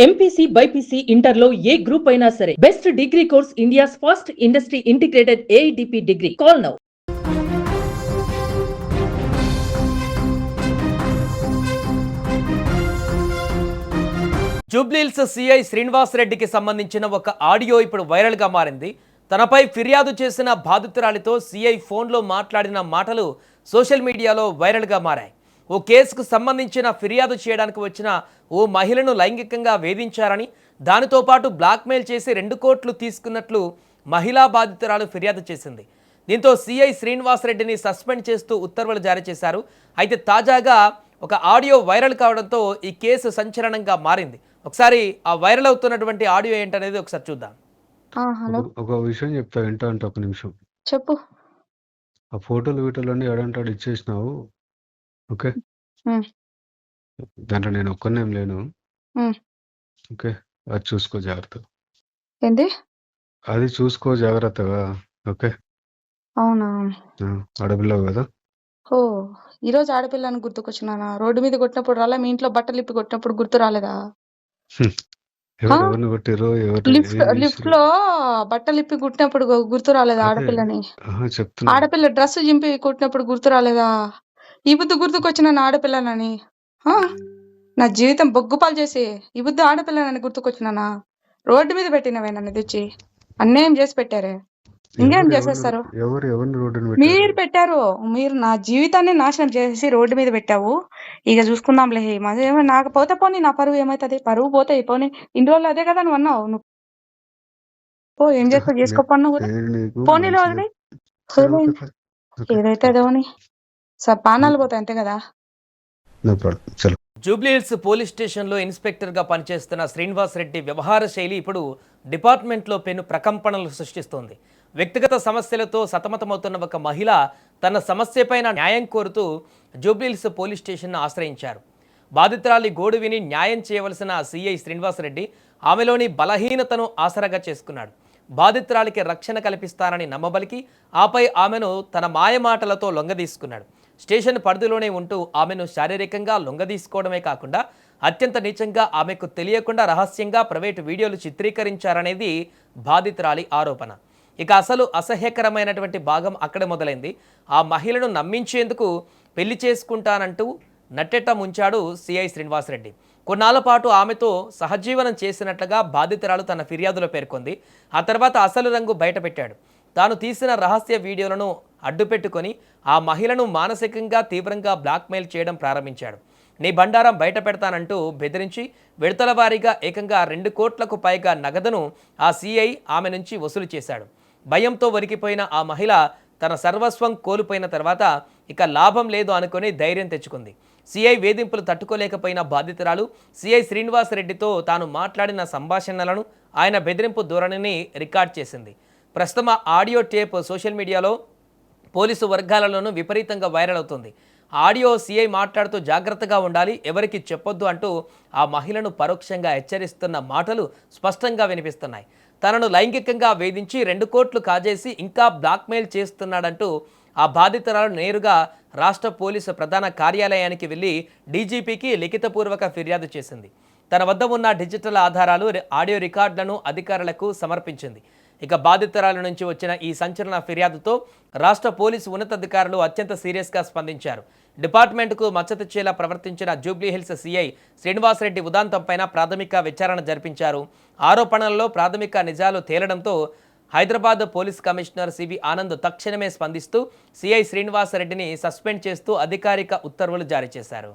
MPC BiPC ఇంటర్లో ఏ group అయినా సరే best degree course India's first industry integrated AIDP degree. Call now. Jubilee Hills CI Srinivas రెడ్డికి సంబంధించిన ఒక ఆడియో ఇప్పుడు వైరల్గా మారింది. తనపై ఫిర్యాదు చేసిన బాధితురాలితో సిఐ ఫోన్లో మాట్లాడిన మాటలు సోషల్ మీడియాలో వైరల్గా మారాయి. ఓ కేసుకు సంబంధించిన ఫిర్యాదు చేయడానికి వచ్చిన ఓ మహిళను లైంగికంగా వేధించారని, దానితో పాటు బ్లాక్మెయిల్ చేసి 2 కోట్లు తీసుకున్నట్లు మహిళా బాధితురాలు ఫిర్యాదు చేసింది. దీంతో సిఐ శ్రీనివాస్ రెడ్డిని సస్పెండ్ చేస్తూ ఉత్తర్వులు జారీ చేశారు. అయితే తాజాగా ఒక ఆడియో వైరల్ కావడంతో ఈ కేసు సంచలనంగా మారింది. ఒకసారి ఆ వైరల్ అవుతున్నటువంటి ఆడియో ఏంటనేది ఒకసారి చూద్దాం. హలో ఒక విషయం చెప్తా, వింటా అంటే ఒక నిమిషం. చెప్పు. ఆ ఫోటోలు వీటోలన్నీ ఏడంటాడు ఇచ్చేసినావు. ఓకే, ఉమ్, దాంట్లో నేను ఒక్కనేం లేను. ఉమ్. ఓకే, అది చూసుకో జాగ్రత్త, ఏంటి? అది చూసుకో జాగ్రత్తగా. ఓకే, అవునా? ఆడపిల్లవు కదా. ఓ, ఈరోజు ఆడపిల్లని గుర్తుకొచ్చినానా? రోడ్డు మీద కొట్టినప్పుడు రాలే? మీ ఇంట్లో బట్టలు ఇప్పి కొట్టినప్పుడు గుర్తు రాలేదా? హ్మ్. ఎవరిని కొట్టిరో ఎవరు లిఫ్ట్ లో బట్టలు ఇప్పి కుట్టినప్పుడు గుర్తు రాలేదా అదే ఆడపిల్లని? చెప్తున్నా. ఆడపిల్ల డ్రెస్ చింపి కుట్టినప్పుడు గుర్తు రాలేదా? ఈ బుద్ధి గుర్తుకొచ్చిన ఆడపిల్లనని? ఆ? నా జీవితం బొగ్గుపాలు చేసి ఈ బుద్ధి ఆడపిల్లనని గుర్తుకొచ్చినానా? రోడ్డు మీద పెట్టినవే నన్ను తెచ్చి అన్యాయం చేసి పెట్టారే. ఇంకేం చేసేస్తారు? ఎవరిని రోడ్డుని మీరు పెట్టారు. మీరు నా జీవితాన్ని నాశనం చేసి రోడ్డు మీద పెట్టావు. ఇక చూసుకుందాంలే. ఏమో నాకు పోతే పోనీ, నా పరువు ఏమైతుంది? పరువు పోతే పోనీ. ఇన్ని రోజులు అదే కదా నువ్వు అన్నావు. నువ్వు పో, ఏం చేస్తావు చేసుకోపన్నా కూడా. పోనీలో వదిలి ఏదైతే అదేమని పానాలు పోతాయి అంతే కదా. జూబ్లీహిల్స్ పోలీస్ స్టేషన్లో ఇన్స్పెక్టర్గా పనిచేస్తున్న శ్రీనివాస్ రెడ్డి వ్యవహార శైలి ఇప్పుడు డిపార్ట్మెంట్లో పెను ప్రకంపనలు సృష్టిస్తోంది. వ్యక్తిగత సమస్యలతో సతమతమవుతున్న ఒక మహిళ తన సమస్యపైన న్యాయం కోరుతూ జూబ్లీహిల్స్ పోలీస్ స్టేషన్ను ఆశ్రయించారు. బాధితురాలి గోడు విని న్యాయం చేయవలసిన సిఐ శ్రీనివాస్ రెడ్డి ఆమెలోని బలహీనతను ఆసరాగా చేసుకున్నాడు. బాధితురాలికి రక్షణ కల్పిస్తానని నమ్మబలికి ఆపై ఆమెను తన మాయమాటలతో లొంగదీసుకున్నాడు. స్టేషన్ పరిధిలోనే ఉంటూ ఆమెను శారీరకంగా లొంగదీసుకోవడమే కాకుండా అత్యంత నీచంగా ఆమెకు తెలియకుండా రహస్యంగా ప్రైవేటు వీడియోలు చిత్రీకరించారనేది బాధితురాలి ఆరోపణ. ఇక అసలు అసహ్యకరమైనటువంటి భాగం అక్కడే మొదలైంది. ఆ మహిళను నమ్మించేందుకు పెళ్లి చేసుకుంటానంటూ నట్టెట్ట ముంచాడు సిఐ శ్రీనివాస్ రెడ్డి. కొన్నాళ్ల పాటు ఆమెతో సహజీవనం చేసినట్లుగా బాధితురాలు తన ఫిర్యాదులో పేర్కొంది. ఆ తర్వాత అసలు రంగు బయటపెట్టాడు. తాను తీసిన రహస్య వీడియోలను అడ్డుపెట్టుకొని ఆ మహిళను మానసికంగా తీవ్రంగా బ్లాక్మెయిల్ చేయడం ప్రారంభించాడు. నీ బండారం బయట పెడతానంటూ బెదిరించి విడతల వారీగా ఏకంగా 2 కోట్లకు పైగా నగదును ఆ సిఐ ఆమె నుంచి వసూలు చేశాడు. భయంతో వణికిపోయిన ఆ మహిళ తన సర్వస్వం కోల్పోయిన తర్వాత ఇక లాభం లేదు అనుకుని ధైర్యం తెచ్చుకుంది. సిఐ వేధింపులు తట్టుకోలేకపోయిన బాధితురాలు సిఐ శ్రీనివాస్ రెడ్డితో తాను మాట్లాడిన సంభాషణలను, ఆయన బెదిరింపు ధోరణిని రికార్డ్ చేసింది. ప్రస్తుతం ఆడియో టేప్ సోషల్ మీడియాలో పోలీసు వర్గాలలోనూ విపరీతంగా వైరల్ అవుతుంది. ఆడియో సిఐ మాట్లాడుతూ జాగ్రత్తగా ఉండాలి, ఎవరికి చెప్పొద్దు అంటూ ఆ మహిళను పరోక్షంగా హెచ్చరిస్తున్న మాటలు స్పష్టంగా వినిపిస్తున్నాయి. తనను లైంగికంగా వేధించి 2 కోట్లు కాజేసి ఇంకా బ్లాక్మెయిల్ చేస్తున్నాడంటూ ఆ బాధితురాలు నేరుగా రాష్ట్ర పోలీసు ప్రధాన కార్యాలయానికి వెళ్లి డీజీపీకి లిఖితపూర్వక ఫిర్యాదు చేసింది. తన వద్ద ఉన్న డిజిటల్ ఆధారాలు, ఆడియో రికార్డులను అధికారులకు సమర్పించింది. ఇక బాధితురాల నుంచి వచ్చిన ఈ సంచలన ఫిర్యాదుతో రాష్ట్ర పోలీసు ఉన్నతాధికారులు అత్యంత సీరియస్గా స్పందించారు. డిపార్ట్మెంట్కు మచ్చతెచ్చేలా ప్రవర్తించిన జూబ్లీహిల్స్ సిఐ శ్రీనివాస్ రెడ్డి ఉదాంతంపైన ప్రాథమిక విచారణ జరిపించారు. ఆరోపణలలో ప్రాథమిక నిజాలు తేలడంతో Hyderabad police commissioner CV Anand తక్షణమే స్పందిస్తూ సిఐ శ్రీనివాస్ రెడ్డిని సస్పెండ్ చేస్తూ అధికారిక ఉత్తర్వులు జారీ చేశారు.